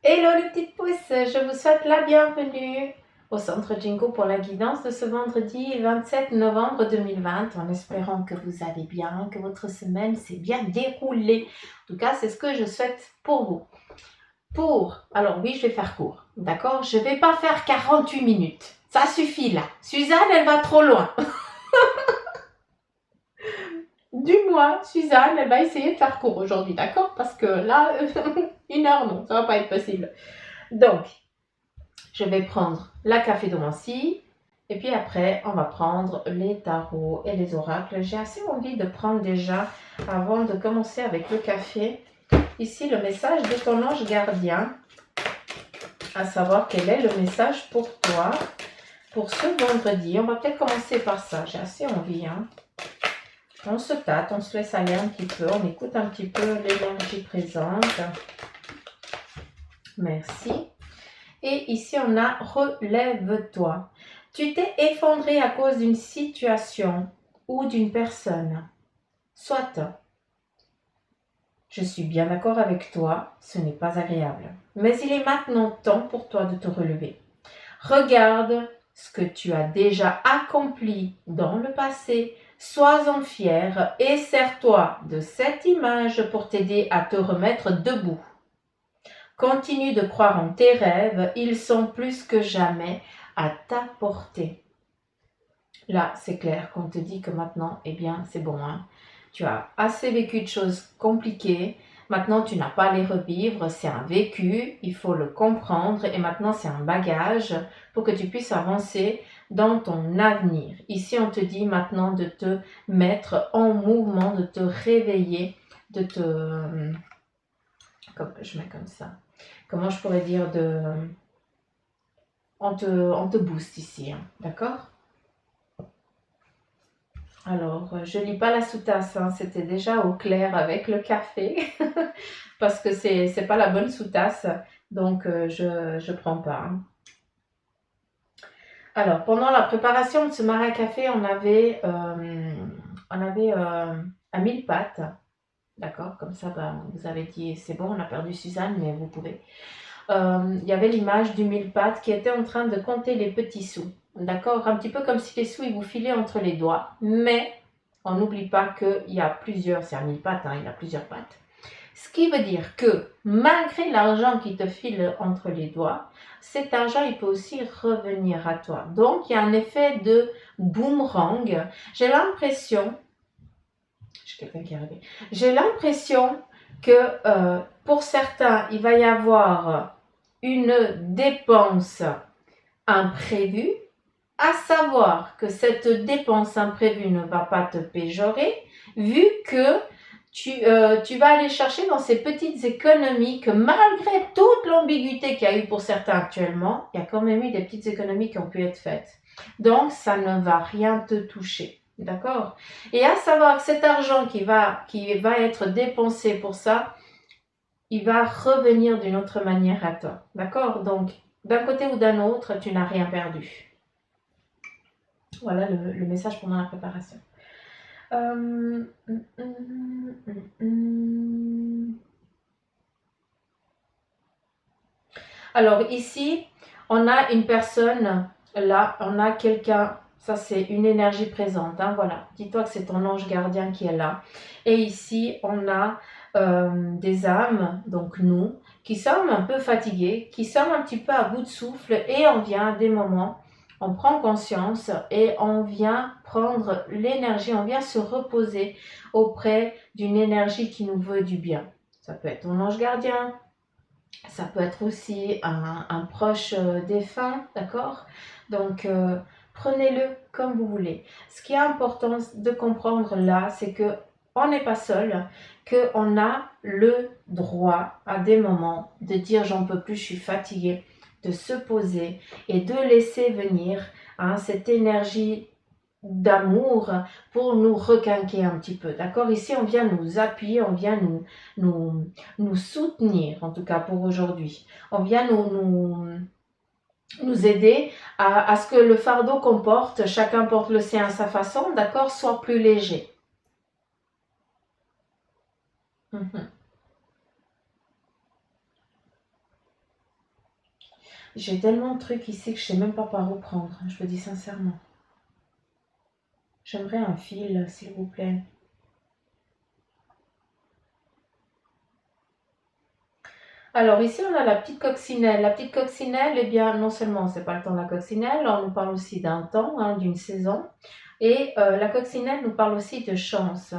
Hello les petites pousses, je vous souhaite la bienvenue au Centre Jingo pour la guidance de ce vendredi 27 novembre 2020, en espérant que vous allez bien, que votre semaine s'est bien déroulée. En tout cas, c'est ce que je souhaite pour vous. Alors oui, je vais faire court, d'accord? Je ne vais pas faire 48 minutes, ça suffit là. Suzanne, elle va trop loin. Du moins, Suzanne, elle va essayer de faire court aujourd'hui, d'accord? Parce que là, 1 heure, non, ça va pas être possible. Donc, je vais prendre la café-domancie et puis après, on va prendre les tarots et les oracles. J'ai assez envie de prendre déjà, avant de commencer avec le café, ici le message de ton ange gardien, à savoir quel est le message pour toi, pour ce vendredi. On va peut-être commencer par ça, j'ai assez envie. On se tâte, on se laisse aller un petit peu, on écoute un petit peu l'énergie présente. Merci. Et ici, on a « Relève-toi ». Tu t'es effondré à cause d'une situation ou d'une personne. Soit, je suis bien d'accord avec toi, ce n'est pas agréable. Mais il est maintenant temps pour toi de te relever. Regarde ce que tu as déjà accompli dans le passé. Sois-en fier et sers-toi de cette image pour t'aider à te remettre debout. Continue de croire en tes rêves, ils sont plus que jamais à ta portée. Là, c'est clair qu'on te dit que maintenant, eh bien, c'est bon. Tu as assez vécu de choses compliquées. Maintenant, tu n'as pas à les revivre. C'est un vécu, il faut le comprendre. Et maintenant, c'est un bagage pour que tu puisses avancer dans ton avenir. Ici, on te dit maintenant de te mettre en mouvement, de te réveiller, de te... Je mets comme ça. Comment je pourrais dire de... On te booste ici, d'accord? Alors, je lis pas la sous-tasse, c'était déjà au clair avec le café, parce que c'est pas la bonne sous-tasse, donc je prends pas. Alors, pendant la préparation de ce marais café, on avait à 1000 pattes, d'accord? Comme ça, vous avez dit, c'est bon, on a perdu Suzanne, mais vous pouvez. Il y avait l'image du mille pattes qui était en train de compter les petits sous. D'accord? Un petit peu comme si les sous, ils vous filaient entre les doigts. Mais on n'oublie pas qu'il y a plusieurs, c'est un mille pattes, il y a plusieurs pattes. Ce qui veut dire que malgré l'argent qui te file entre les doigts, cet argent, il peut aussi revenir à toi. Donc, il y a un effet de boomerang. J'ai l'impression, j'ai quelqu'un qui est arrivé, j'ai l'impression que pour certains, il va y avoir une dépense imprévue, à savoir que cette dépense imprévue ne va pas te péjorer, vu que tu vas aller chercher dans ces petites économies que malgré toute l'ambiguïté qu'il y a eu pour certains actuellement, il y a quand même eu des petites économies qui ont pu être faites. Donc, ça ne va rien te toucher. D'accord? Et à savoir que cet argent qui va être dépensé pour ça, il va revenir d'une autre manière à toi. D'accord? Donc, d'un côté ou d'un autre, tu n'as rien perdu. Voilà le message pendant la préparation. Alors ici, on a une personne, là, on a quelqu'un, ça c'est une énergie présente, voilà. Dis-toi que c'est ton ange gardien qui est là. Et ici, on a des âmes, donc nous, qui sommes un peu fatigués, qui sommes un petit peu à bout de souffle et on vient à des moments, on prend conscience et on vient prendre l'énergie, on vient se reposer auprès d'une énergie qui nous veut du bien. Ça peut être ton ange gardien, ça peut être aussi un proche défunt, d'accord? Donc, prenez-le comme vous voulez. Ce qui est important de comprendre là, c'est que on n'est pas seul, qu'on a le droit à des moments de dire j'en peux plus, je suis fatiguée, de se poser et de laisser venir cette énergie d'amour pour nous requinquer un petit peu, d'accord? Ici, on vient nous appuyer, on vient nous soutenir, en tout cas pour aujourd'hui. On vient nous aider à ce que le fardeau qu'on porte, chacun porte le sien à sa façon, d'accord, soit plus léger. J'ai tellement de trucs ici que je sais même pas par où prendre, je vous dis sincèrement. J'aimerais un fil, s'il vous plaît. Alors ici, on a la petite coccinelle. La petite coccinelle, eh bien, non seulement c'est pas le temps de la coccinelle, on nous parle aussi d'un temps, hein, d'une saison. Et la coccinelle nous parle aussi de chance.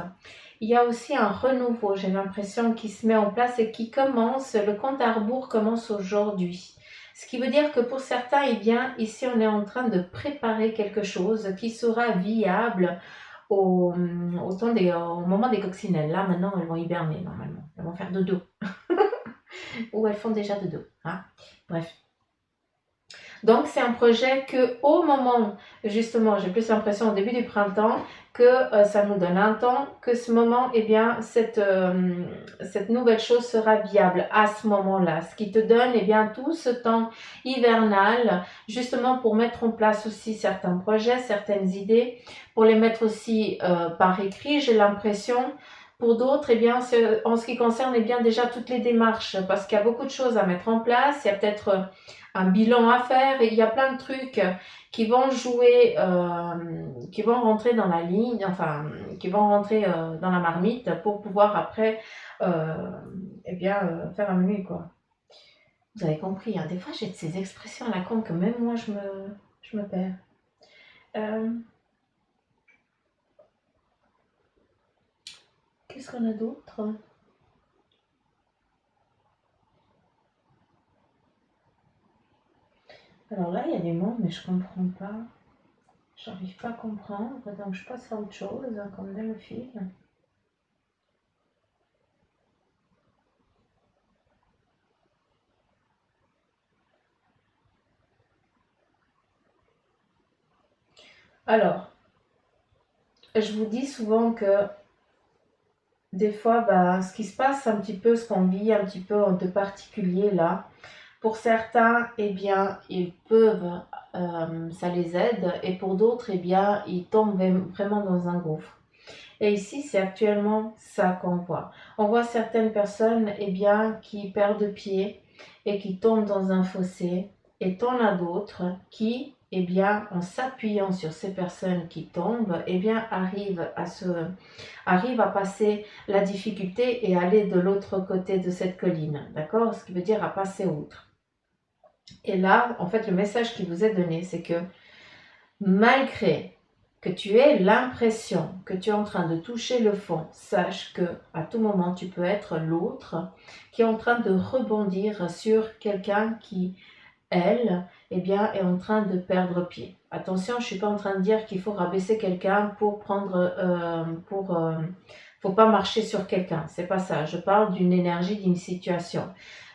Il y a aussi un renouveau, j'ai l'impression, qui se met en place et qui commence, le compte à rebours commence aujourd'hui. Ce qui veut dire que pour certains, eh bien, ici, on est en train de préparer quelque chose qui sera viable au moment des coccinelles. Là, maintenant, elles vont hiberner, normalement. Elles vont faire dodo. Ou elles font déjà dodo. Hein. Bref. Donc, c'est un projet que au moment, justement, j'ai plus l'impression au début du printemps, que ça nous donne un temps, que ce moment, eh bien, cette nouvelle chose sera viable à ce moment-là. Ce qui te donne, eh bien, tout ce temps hivernal, justement pour mettre en place aussi certains projets, certaines idées, pour les mettre aussi par écrit, j'ai l'impression. Pour d'autres, eh bien, en ce qui concerne eh bien, déjà toutes les démarches, parce qu'il y a beaucoup de choses à mettre en place, il y a peut-être un bilan à faire et il y a plein de trucs qui vont jouer, qui vont rentrer dans la ligne, enfin, qui vont rentrer dans la marmite pour pouvoir après, eh bien, faire un menu, quoi. Vous avez compris, hein. Des fois j'ai de ces expressions à la con que même moi je me perds. Qu'est-ce qu'on a d'autre? Alors là, il y a des mots, mais je comprends pas. J'arrive pas à comprendre, donc je passe à autre chose, hein, comme dans le fil. Alors, je vous dis souvent que des fois, bah, ce qui se passe un petit peu, ce qu'on vit un petit peu de particulier là, pour certains, eh bien, ils peuvent, ça les aide, et pour d'autres, eh bien, ils tombent vraiment dans un gouffre. Et ici, c'est actuellement ça qu'on voit. On voit certaines personnes, eh bien, qui perdent pied et qui tombent dans un fossé, et on a d'autres qui, eh bien, en s'appuyant sur ces personnes qui tombent, eh bien, arrivent à passer la difficulté et aller de l'autre côté de cette colline, d'accord? Ce qui veut dire à passer outre. Et là, en fait, le message qui vous est donné, c'est que malgré que tu aies l'impression que tu es en train de toucher le fond, sache que à tout moment tu peux être l'autre qui est en train de rebondir sur quelqu'un qui, elle, eh bien, est en train de perdre pied. Attention, je suis pas en train de dire qu'il faut rabaisser quelqu'un pour faut pas marcher sur quelqu'un. C'est pas ça. Je parle d'une énergie, d'une situation.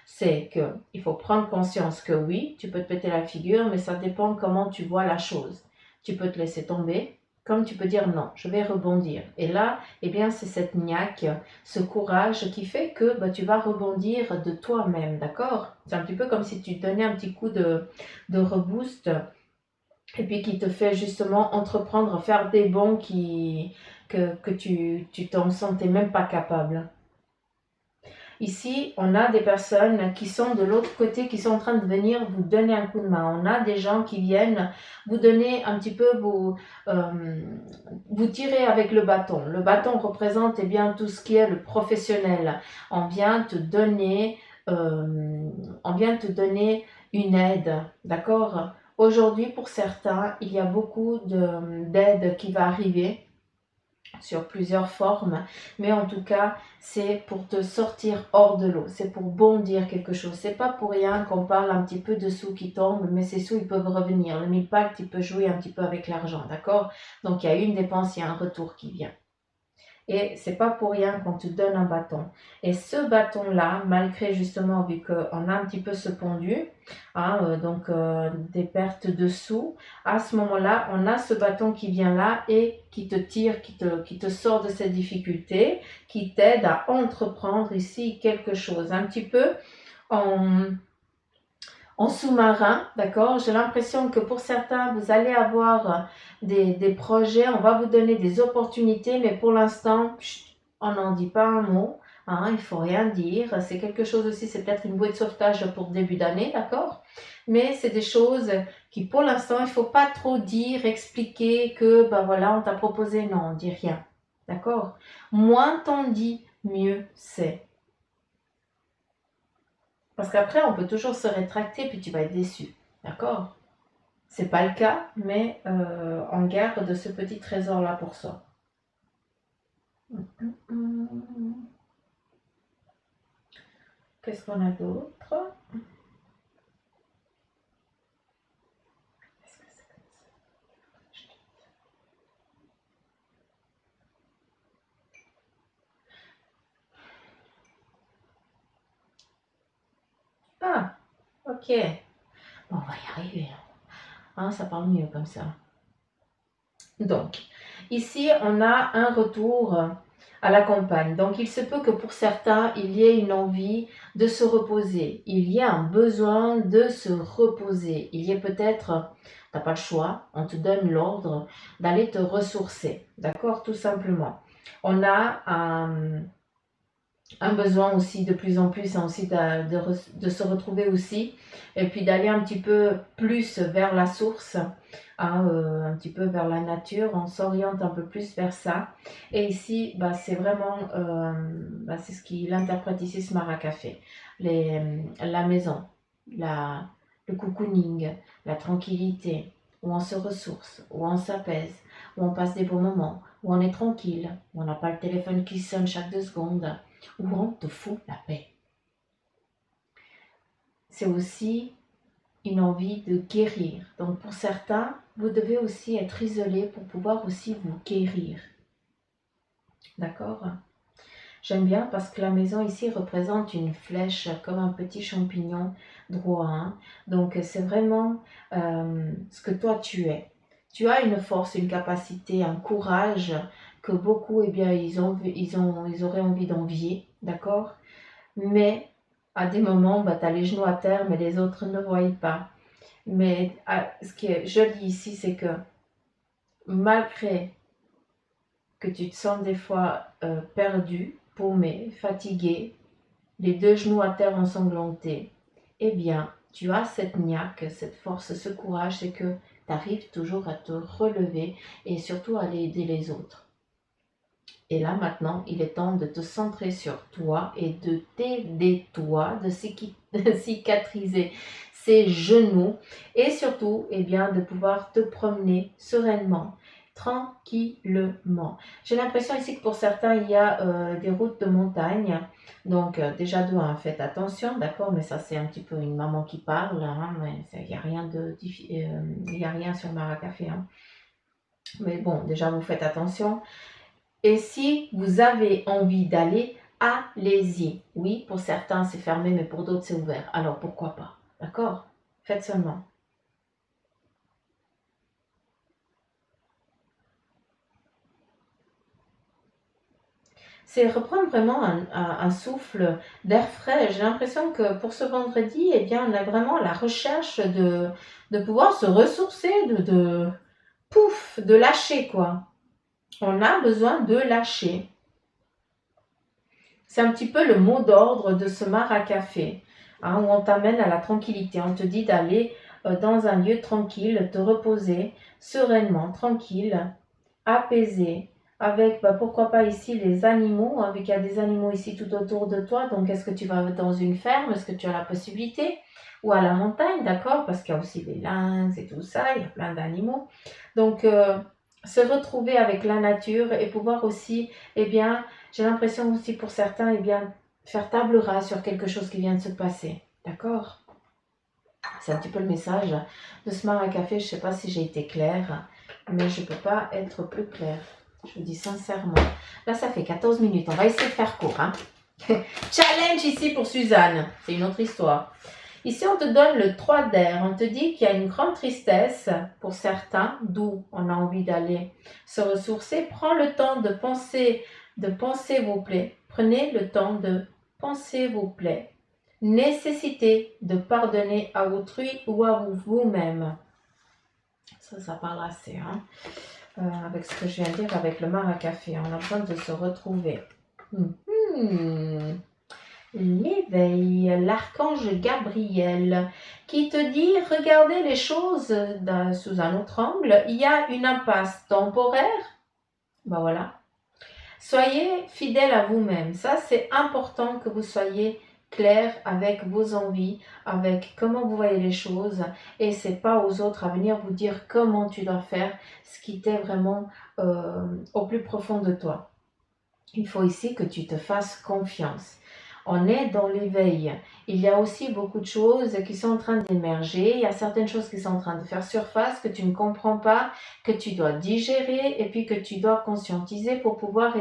C'est que il faut prendre conscience que oui, tu peux te péter la figure, mais ça dépend comment tu vois la chose. Tu peux te laisser tomber, comme tu peux dire non, je vais rebondir. Et là, eh bien, c'est cette niaque, ce courage qui fait que bah, tu vas rebondir de toi-même, d'accord? C'est un petit peu comme si tu te donnais un petit coup de reboost et puis qui te fait justement entreprendre, faire des bonds que tu t'en sentais même pas capable. Ici, on a des personnes qui sont de l'autre côté, qui sont en train de venir vous donner un coup de main. On a des gens qui viennent vous donner un petit peu, vous tirer avec le bâton. Le bâton représente eh bien, tout ce qui est le professionnel. On vient te donner, on vient te donner une aide, d'accord? Aujourd'hui, pour certains, il y a beaucoup d'aide qui va arriver sur plusieurs formes, mais en tout cas, c'est pour te sortir hors de l'eau, c'est pour bondir quelque chose. C'est pas pour rien qu'on parle un petit peu de sous qui tombent, mais ces sous, ils peuvent revenir. Le mille-pack, il peut jouer un petit peu avec l'argent, d'accord? Donc, il y a une dépense, il y a un retour qui vient. Et c'est pas pour rien qu'on te donne un bâton. Et ce bâton-là, malgré justement, vu qu'on a un petit peu ce pendu, hein, donc des pertes de sous, à ce moment-là, on a ce bâton qui vient là et qui te tire, qui te sort de cette difficulté, qui t'aide à entreprendre ici quelque chose. Un petit peu en sous-marin, d'accord? J'ai l'impression que pour certains, vous allez avoir des projets, on va vous donner des opportunités, mais pour l'instant, on n'en dit pas un mot. Hein, il ne faut rien dire. C'est quelque chose aussi, c'est peut-être une bouée de sauvetage pour début d'année, d'accord? Mais c'est des choses qui, pour l'instant, il ne faut pas trop dire, expliquer que, ben voilà, on t'a proposé. Non, on dit rien. D'accord? Moins t'en dis, mieux c'est. Parce qu'après, on peut toujours se rétracter, puis tu vas être déçu. D'accord? C'est pas le cas, mais on garde ce petit trésor-là pour soi. Qu'est-ce qu'on a d'autre? Est-ce que c'est comme ça? Ah, ok. Bon, on va y arriver. Hein, ça parle mieux comme ça. Donc, ici, on a un retour à la campagne. Donc, il se peut que pour certains, il y ait une envie de se reposer. Il y a un besoin de se reposer. Il y a peut-être, tu n'as pas le choix, on te donne l'ordre d'aller te ressourcer. D'accord? Tout simplement. On a un besoin aussi de plus en plus, hein, aussi de se retrouver aussi, et puis d'aller un petit peu plus vers la source, hein, un petit peu vers la nature, on s'oriente un peu plus vers ça. Et ici, bah, c'est vraiment, bah, c'est ce qu'il interprète ici, ce Maracafé, la maison, le cocooning, la tranquillité, où on se ressource, où on s'apaise, où on passe des bons moments, où on est tranquille, où on n'a pas le téléphone qui sonne chaque 2 secondes, où on te fout la paix. C'est aussi une envie de guérir. Donc pour certains, vous devez aussi être isolé pour pouvoir aussi vous guérir. D'accord? J'aime bien parce que la maison ici représente une flèche comme un petit champignon droit. Hein. Donc c'est vraiment ce que toi tu es. Tu as une force, une capacité, un courage que beaucoup, eh bien, ils auraient envie d'envier. D'accord? Mais à des moments, bah, tu as les genoux à terre, mais les autres ne voient pas. Mais ce qui est joli ici, c'est que malgré que tu te sens des fois perdu, paumé, fatigué, les 2 genoux à terre ensanglantés, eh bien, tu as cette niaque, cette force, ce courage, c'est que tu arrives toujours à te relever et surtout à aller aider les autres. Et là, maintenant, il est temps de te centrer sur toi et de t'aider, toi, de cicatriser ces genoux et surtout, eh bien, de pouvoir te promener sereinement, tranquillement. J'ai l'impression ici que pour certains, il y a des routes de montagne. Donc, déjà, faites attention, d'accord, mais ça, c'est un petit peu une maman qui parle. Hein, mais il n'y a rien il y a rien sur Maracafé. Hein. Mais bon, déjà, vous faites attention. Et si vous avez envie d'aller, allez-y. Oui, pour certains c'est fermé, mais pour d'autres c'est ouvert. Alors pourquoi pas? D'accord? Faites seulement. C'est reprendre vraiment un souffle d'air frais. J'ai l'impression que pour ce vendredi, eh bien, on a vraiment la recherche de pouvoir se ressourcer, pouf, de lâcher quoi. On a besoin de lâcher. C'est un petit peu le mot d'ordre de ce Maracafé, hein, où on t'amène à la tranquillité. On te dit d'aller dans un lieu tranquille, te reposer sereinement, tranquille, apaisé, avec, bah, pourquoi pas ici les animaux, hein, vu qu'il y a des animaux ici tout autour de toi. Donc, est-ce que tu vas dans une ferme? Est-ce que tu as la possibilité? Ou à la montagne, d'accord? Parce qu'il y a aussi des lynx et tout ça, il y a plein d'animaux. Donc, se retrouver avec la nature et pouvoir aussi, eh bien, j'ai l'impression aussi pour certains, eh bien, faire table rase sur quelque chose qui vient de se passer. D'accord? C'est un petit peu le message de ce Maracafé. Je ne sais pas si j'ai été claire, mais je ne peux pas être plus claire. Je vous dis sincèrement. Là, ça fait 14 minutes. On va essayer de faire court. Hein? Challenge ici pour Suzanne. C'est une autre histoire. Ici, on te donne le 3 d'air. On te dit qu'il y a une grande tristesse pour certains, d'où on a envie d'aller se ressourcer. Prends le temps de penser vos plaies. Prenez le temps de penser vos plaies. Nécessité de pardonner à autrui ou à vous-même. Ça parle assez, hein, avec ce que je viens de dire avec le Maracafé. On a besoin de se retrouver. L'éveil, l'archange Gabriel, qui te dit, regardez les choses sous un autre angle, il y a une impasse temporaire, ben voilà. Soyez fidèle à vous-même, ça c'est important que vous soyez clair avec vos envies, avec comment vous voyez les choses, et c'est pas aux autres à venir vous dire comment tu dois faire ce qui t'est vraiment au plus profond de toi. Il faut ici que tu te fasses confiance. On est dans l'éveil. Il y a aussi beaucoup de choses qui sont en train d'émerger. Il y a certaines choses qui sont en train de faire surface, que tu ne comprends pas, que tu dois digérer et puis que tu dois conscientiser pour pouvoir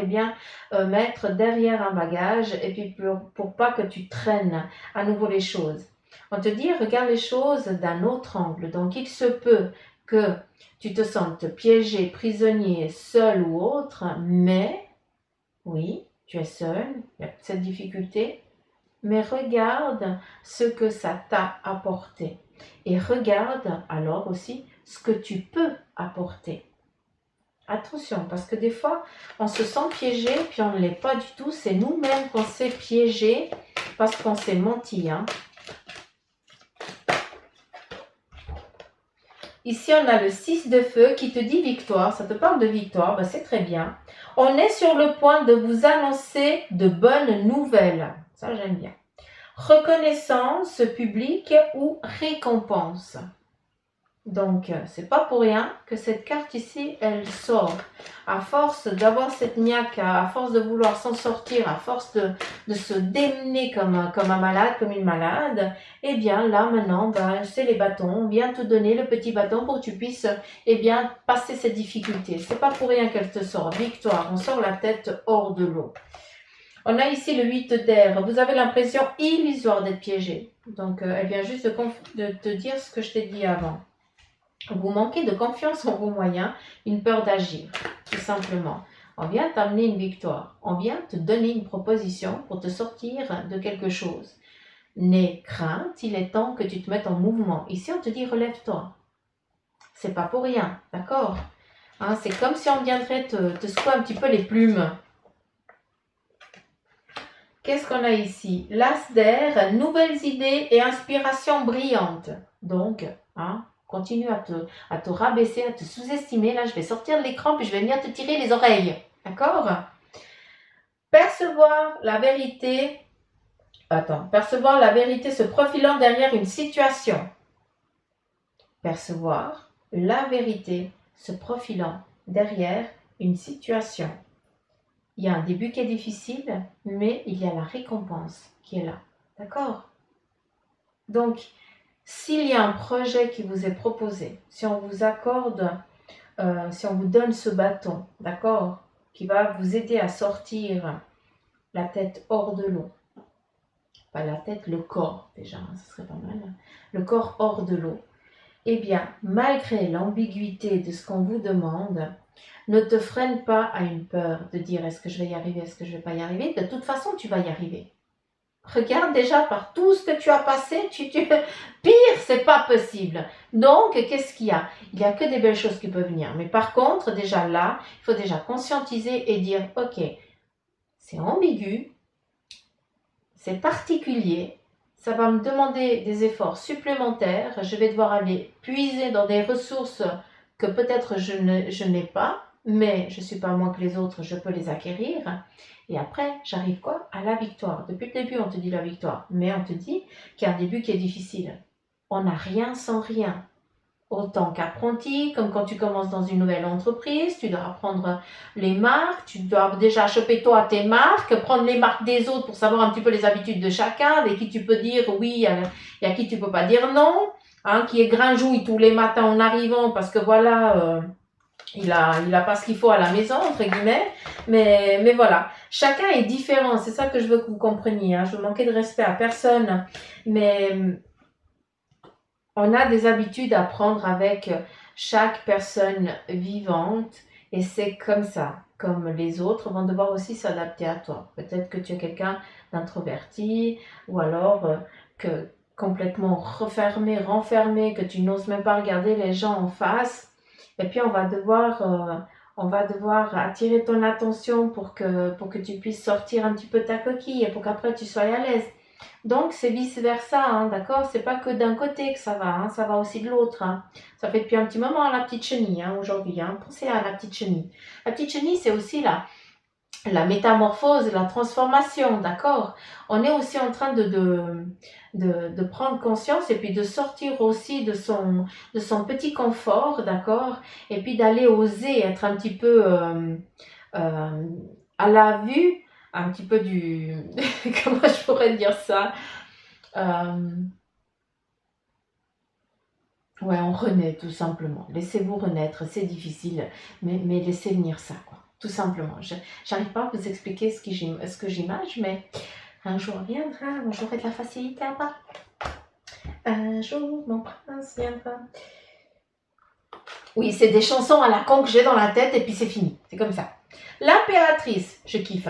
mettre derrière un bagage et puis pour pas que tu traînes à nouveau les choses. On te dit, regarde les choses d'un autre angle. Donc, il se peut que tu te sentes piégé, prisonnier, seul ou autre, mais oui, tu es seul, il y a cette difficulté, mais regarde ce que ça t'a apporté. Et regarde alors aussi ce que tu peux apporter. Attention, parce que des fois, on se sent piégé, puis on ne l'est pas du tout. C'est nous-mêmes qu'on s'est piégé parce qu'on s'est menti. Ici, on a le 6 de feu qui te dit victoire. Ça te parle de victoire, ben c'est très bien. On est sur le point de vous annoncer de bonnes nouvelles. Ça, j'aime bien. Reconnaissance publique ou récompense. Donc, c'est pas pour rien que cette carte ici, elle sort. À force d'avoir cette niaque, à force de vouloir s'en sortir, à force de se démener comme un malade, comme une malade, eh bien là maintenant, c'est les bâtons. On vient te donner le petit bâton pour que tu puisses passer cette difficulté. C'est pas pour rien qu'elle te sort. Victoire, on sort la tête hors de l'eau. On a ici le 8 d'air. Vous avez l'impression illusoire d'être piégé. Donc, elle vient juste de te dire ce que je t'ai dit avant. Vous manquez de confiance en vos moyens, une peur d'agir, tout simplement. On vient t'amener une victoire. On vient te donner une proposition pour te sortir de quelque chose. N'aie crainte, il est temps que tu te mettes en mouvement. Ici, on te dit relève-toi. C'est pas pour rien, d'accord? C'est comme si on viendrait te secouer un petit peu les plumes. Qu'est-ce qu'on a ici? L'as d'air, nouvelles idées et inspiration brillante. Donc, continue à te rabaisser, à te sous-estimer. Là, je vais sortir de l'écran puis je vais venir te tirer les oreilles. D'accord? Percevoir la vérité se profilant derrière une situation. Percevoir la vérité se profilant derrière une situation. Il y a un début qui est difficile, mais il y a la récompense qui est là. D'accord? Donc, s'il y a un projet qui vous est proposé, si on vous accorde, si on vous donne ce bâton, d'accord, qui va vous aider à sortir la tête hors de l'eau, pas la tête, le corps déjà, ce serait pas mal, le corps hors de l'eau, eh bien, malgré l'ambiguïté de ce qu'on vous demande, ne te freine pas à une peur de dire est-ce que je vais y arriver, est-ce que je ne vais pas y arriver. De toute façon, tu vas y arriver. Regarde déjà par tout ce que tu as passé, pire, c'est pas possible. Donc, qu'est-ce qu'il y a? Il n'y a que des belles choses qui peuvent venir. Mais par contre, déjà là, il faut déjà conscientiser et dire, ok, c'est ambigu, c'est particulier, ça va me demander des efforts supplémentaires, je vais devoir aller puiser dans des ressources que peut-être je n'ai pas, mais je ne suis pas moins que les autres, je peux les acquérir. Et après, j'arrive quoi? À la victoire. Depuis le début, on te dit la victoire, mais on te dit qu'il y a un début qui est difficile. On n'a rien sans rien. Autant qu'apprenti, comme quand tu commences dans une nouvelle entreprise, tu dois apprendre les marques, tu dois déjà choper toi tes marques, prendre les marques des autres pour savoir un petit peu les habitudes de chacun, avec qui tu peux dire oui et à qui tu peux pas dire non, qui est grinjouille tous les matins en arrivant parce que voilà, il a pas ce qu'il faut à la maison, entre guillemets, mais voilà. Chacun est différent, c'est ça que je veux que vous compreniez, je veux manquer de respect à personne, mais on a des habitudes à prendre avec chaque personne vivante et c'est comme ça, comme les autres vont devoir aussi s'adapter à toi. Peut-être que tu es quelqu'un d'introverti ou alors que complètement refermé, renfermé, que tu n'oses même pas regarder les gens en face. Et puis on va devoir On va devoir attirer ton attention pour que tu puisses sortir un petit peu ta coquille et pour qu'après tu sois à l'aise. Donc, c'est vice-versa, hein, d'accord? C'est pas que d'un côté que ça va, hein, ça va aussi de l'autre. Hein. Ça fait depuis un petit moment la petite chenille, hein, aujourd'hui. Hein. Pensez à la petite chenille. La petite chenille, c'est aussi la métamorphose, la transformation, d'accord? On est aussi en train de prendre conscience et puis de sortir aussi de son petit confort, d'accord? Et puis d'aller oser être un petit peu euh, à la vue, un petit peu du... comment je pourrais dire ça? Euh, ouais, on renaît tout simplement. Laissez-vous renaître, c'est difficile, mais laissez venir ça, quoi. Tout simplement. Je n'arrive pas à vous expliquer ce que j'imagine, mais un jour viendra, j'aurai de la facilité à part. Un jour, mon prince viendra. Oui, c'est des chansons à la con que j'ai dans la tête et puis c'est fini. C'est comme ça. L'impératrice, je kiffe.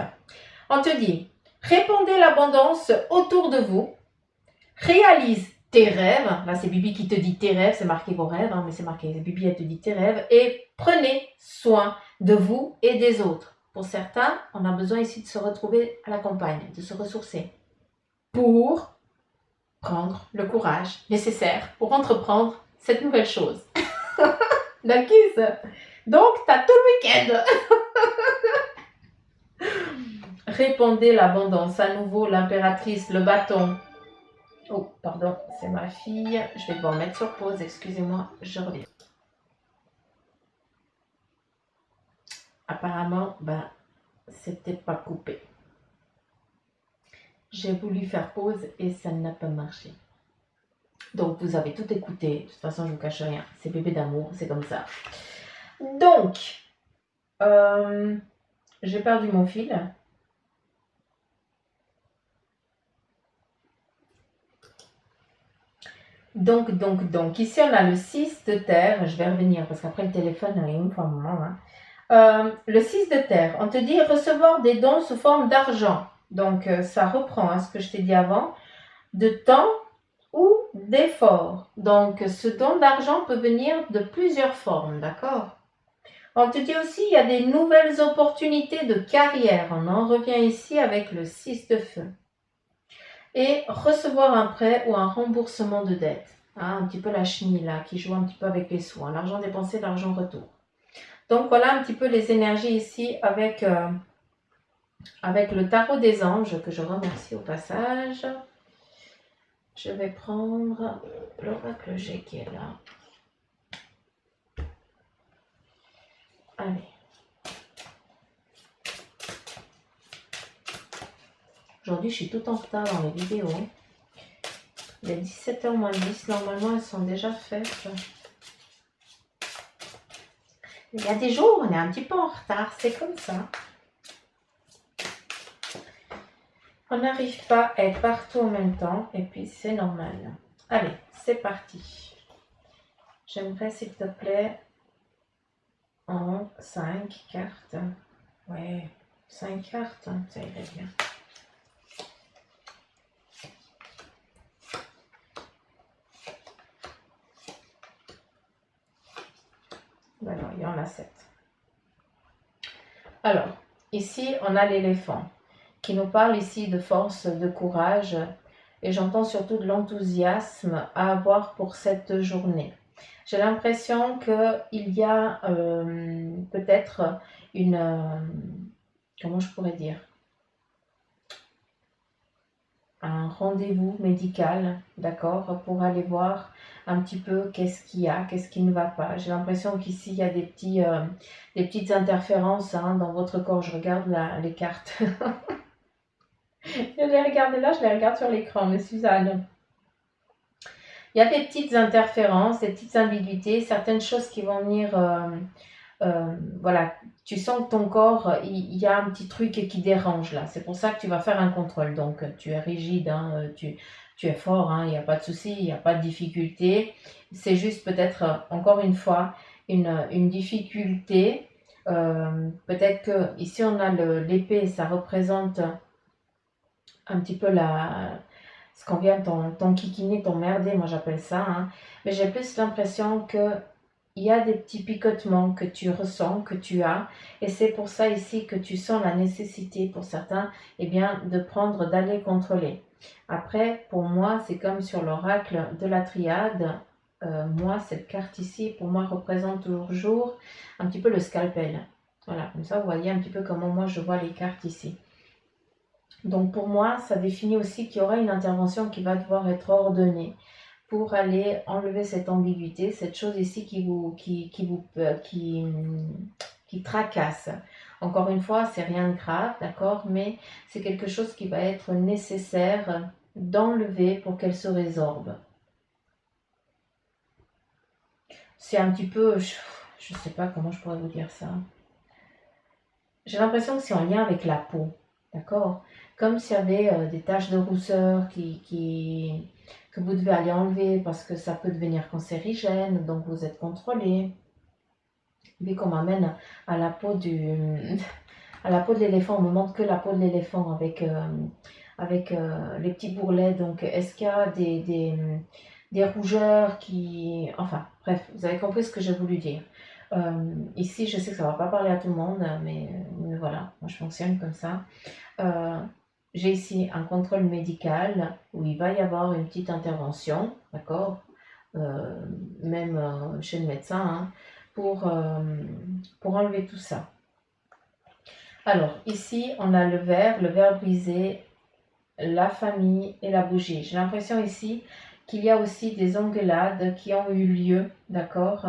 On te dit, répandez l'abondance autour de vous, réalise tes rêves. Là, c'est Bibi qui te dit tes rêves, c'est marqué vos rêves, hein, mais c'est marqué Bibi, elle te dit tes rêves. Et prenez soin de vous et des autres. Pour certains, on a besoin ici de se retrouver à la campagne, de se ressourcer pour prendre le courage nécessaire pour entreprendre cette nouvelle chose. D'accord. Donc, t'as tout le week-end. Répandez l'abondance. À nouveau, l'impératrice, le bâton. Oh, pardon, c'est ma fille. Je vais devoir mettre sur pause. Excusez-moi, je reviens. Apparemment, c'était pas coupé. J'ai voulu faire pause et ça n'a pas marché. Donc, vous avez tout écouté. De toute façon, je ne vous cache rien. C'est bébé d'amour, c'est comme ça. Donc, j'ai perdu mon fil. Donc, ici on a le 6 de terre, je vais revenir parce qu'après le téléphone, il y a une fois un moment. Hein. Le 6 de terre, on te dit recevoir des dons sous forme d'argent. Donc, ça reprend ce que je t'ai dit avant, de temps ou d'effort. Donc, ce don d'argent peut venir de plusieurs formes, d'accord? On te dit aussi, il y a des nouvelles opportunités de carrière. On en revient ici avec le 6 de feu. Et recevoir un prêt ou un remboursement de dette. Hein, un petit peu la chenille là, qui joue un petit peu avec les sous. Hein, l'argent dépensé, l'argent retour. Donc voilà un petit peu les énergies ici avec le tarot des anges, que je remercie au passage. Je vais prendre l'oracle G qui est là. Allez. Aujourd'hui, je suis tout en retard dans les vidéos. Il est 17h moins 10. Normalement, elles sont déjà faites. Il y a des jours où on est un petit peu en retard. C'est comme ça. On n'arrive pas à être partout en même temps. Et puis, c'est normal. Allez, c'est parti. J'aimerais, s'il te plaît, en 5 cartes. Ouais, 5 cartes, ça irait bien. Ben non, il y en a 7. Alors, ici, on a l'éléphant qui nous parle ici de force, de courage. Et j'entends surtout de l'enthousiasme à avoir pour cette journée. J'ai l'impression qu'il y a peut-être comment je pourrais dire, un rendez-vous médical, d'accord, pour aller voir un petit peu qu'est-ce qu'il y a, qu'est-ce qui ne va pas. J'ai l'impression qu'ici, il y a des petites interférences dans votre corps. Je regarde les cartes. Je les regarde là, je les regarde sur l'écran, mais Suzanne. Il y a des petites interférences, des petites ambiguïtés, certaines choses qui vont venir, voilà, tu sens que ton corps, il y a un petit truc qui dérange là. C'est pour ça que tu vas faire un contrôle. Donc, tu es rigide, hein, tu es fort, hein, il n'y a pas de souci, il n'y a pas de difficulté. C'est juste peut-être, encore une fois, une difficulté. Peut-être que ici, on a l'épée, ça représente un petit peu ce qu'on vient t'enquiquiner, t'emmerder, moi j'appelle ça. Hein. Mais j'ai plus l'impression que il y a des petits picotements que tu ressens, que tu as, et c'est pour ça ici que tu sens la nécessité pour certains, eh bien, d'aller contrôler. Après, pour moi, c'est comme sur l'oracle de la triade. Moi, cette carte ici, pour moi, représente toujours un petit peu le scalpel. Voilà, comme ça, vous voyez un petit peu comment moi je vois les cartes ici. Donc pour moi, ça définit aussi qu'il y aura une intervention qui va devoir être ordonnée pour aller enlever cette ambiguïté, cette chose ici qui tracasse. Encore une fois, c'est rien de grave, d'accord, mais c'est quelque chose qui va être nécessaire d'enlever pour qu'elle se résorbe. C'est un petit peu, je ne sais pas comment je pourrais vous dire ça. J'ai l'impression que c'est en lien avec la peau, d'accord? Comme s'il y avait des taches de rousseur que vous devez aller enlever parce que ça peut devenir cancérigène, donc vous êtes contrôlé. Dès qu'on m'amène à la peau à la peau de l'éléphant, on me montre que la peau de l'éléphant avec les petits bourrelets. Donc, est-ce qu'il y a des rougeurs qui... Enfin, bref, vous avez compris ce que j'ai voulu dire. Ici, je sais que ça ne va pas parler à tout le monde, mais voilà, moi je fonctionne comme ça. J'ai ici un contrôle médical où il va y avoir une petite intervention, d'accord, même chez le médecin, hein, pour enlever tout ça. Alors, ici, on a le verre brisé, la famille et la bougie. J'ai l'impression ici qu'il y a aussi des engueulades qui ont eu lieu, d'accord,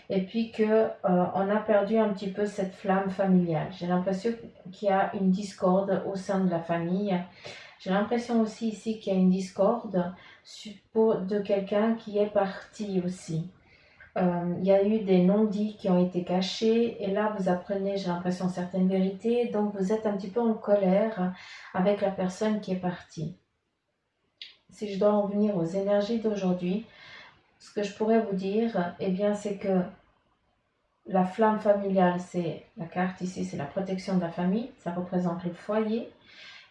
et puis que on a perdu un petit peu cette flamme familiale. J'ai l'impression qu'il y a une discorde au sein de la famille. J'ai l'impression aussi ici qu'il y a une discorde de quelqu'un qui est parti aussi. Il y a eu des non-dits qui ont été cachés et là vous apprenez, j'ai l'impression, certaines vérités, donc vous êtes un petit peu en colère avec la personne qui est partie. Si je dois en venir aux énergies d'aujourd'hui, ce que je pourrais vous dire, eh bien, c'est que la flamme familiale, c'est la carte ici, c'est la protection de la famille, ça représente le foyer.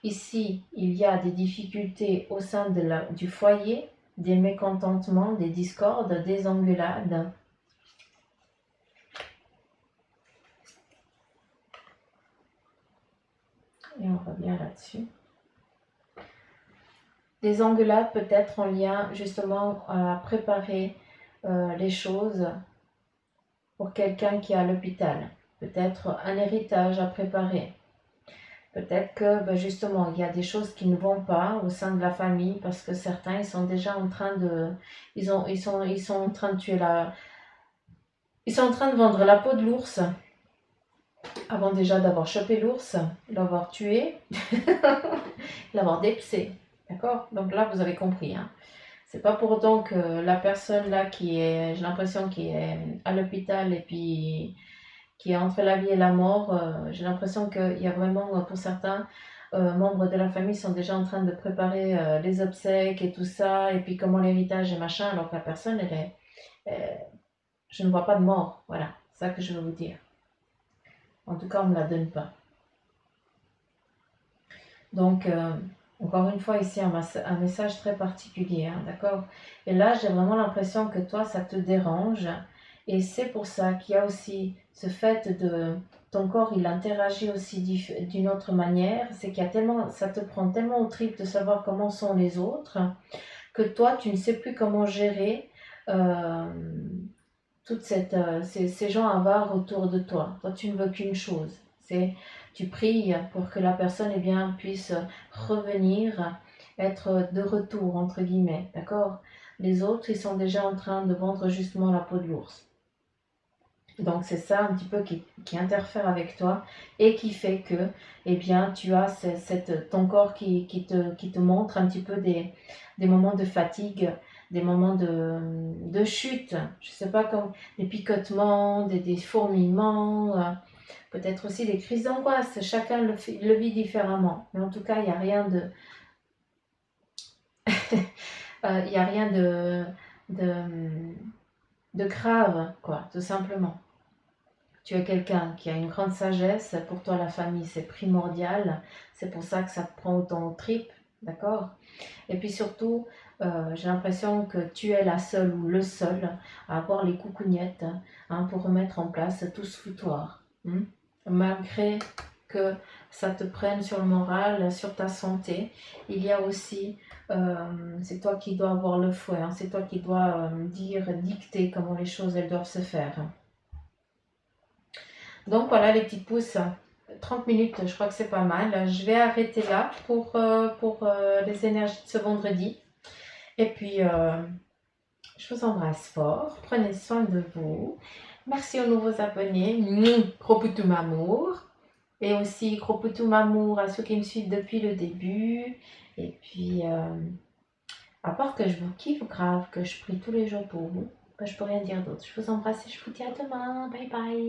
Ici, il y a des difficultés au sein du foyer, des mécontentements, des discordes, des engueulades. Et on revient là-dessus. Des engueulades peut-être en lien justement à préparer les choses pour quelqu'un qui est à l'hôpital. Peut-être un héritage à préparer. Peut-être que justement il y a des choses qui ne vont pas au sein de la famille parce que certains ils sont déjà en train de ils sont en train de tuer ils sont en train de vendre la peau de l'ours avant déjà d'avoir chopé l'ours, l'avoir tué, l'avoir dépecé. D'accord? Donc là vous avez compris, hein. C'est pas pour autant que la personne là qui est, j'ai l'impression, qui est à l'hôpital et puis qui est entre la vie et la mort, j'ai l'impression qu'il y a vraiment, pour certains membres de la famille sont déjà en train de préparer les obsèques et tout ça, et puis comment l'héritage et machin, alors que la personne, je ne vois pas de mort. Voilà, c'est ça que je veux vous dire. En tout cas, on ne me la donne pas. Donc, encore une fois, ici, un message très particulier, hein, d'accord? Et là, j'ai vraiment l'impression que toi, ça te dérange. Et c'est pour ça qu'il y a aussi ce fait de... Ton corps, il interagit aussi d'une autre manière. C'est qu'il y a tellement... Ça te prend tellement au trip de savoir comment sont les autres que toi, tu ne sais plus comment gérer euh, toutes ces gens avares autour de toi. Toi, tu ne veux qu'une chose, c'est tu pries pour que la personne eh bien, puisse revenir, être de retour, entre guillemets, d'accord? Les autres, ils sont déjà en train de vendre justement la peau de l'ours. Donc c'est ça un petit peu qui interfère avec toi et qui fait que eh bien, tu as ton corps qui te montre un petit peu des moments de fatigue, des moments de chute, je sais pas, comme des picotements, des fourmillements, peut-être aussi des crises d'angoisse. Chacun le vit différemment. Mais en tout cas, il n'y a rien de... il y a rien de grave, quoi, tout simplement. Tu es quelqu'un qui a une grande sagesse. Pour toi, la famille, c'est primordial. C'est pour ça que ça te prend autant aux tripes, d'accord? Et puis surtout, J'ai l'impression que tu es la seule ou le seul à avoir les coucougnettes, hein, pour remettre en place tout ce foutoir. Malgré que ça te prenne sur le moral, sur ta santé, il y a aussi, c'est toi qui dois avoir le fouet, hein, c'est toi qui dois dire, dicter comment les choses elles doivent se faire. Donc voilà les petites pousses, 30 minutes, je crois que c'est pas mal. Je vais arrêter là pour les énergies de ce vendredi. Et puis, je vous embrasse fort. Prenez soin de vous. Merci aux nouveaux abonnés. Gros poutou m'amour. Et aussi gros poutou m'amour à ceux qui me suivent depuis le début. Et puis, à part que je vous kiffe grave, que je prie tous les jours pour vous, ben, je peux rien dire d'autre. Je vous embrasse et je vous dis à demain. Bye bye.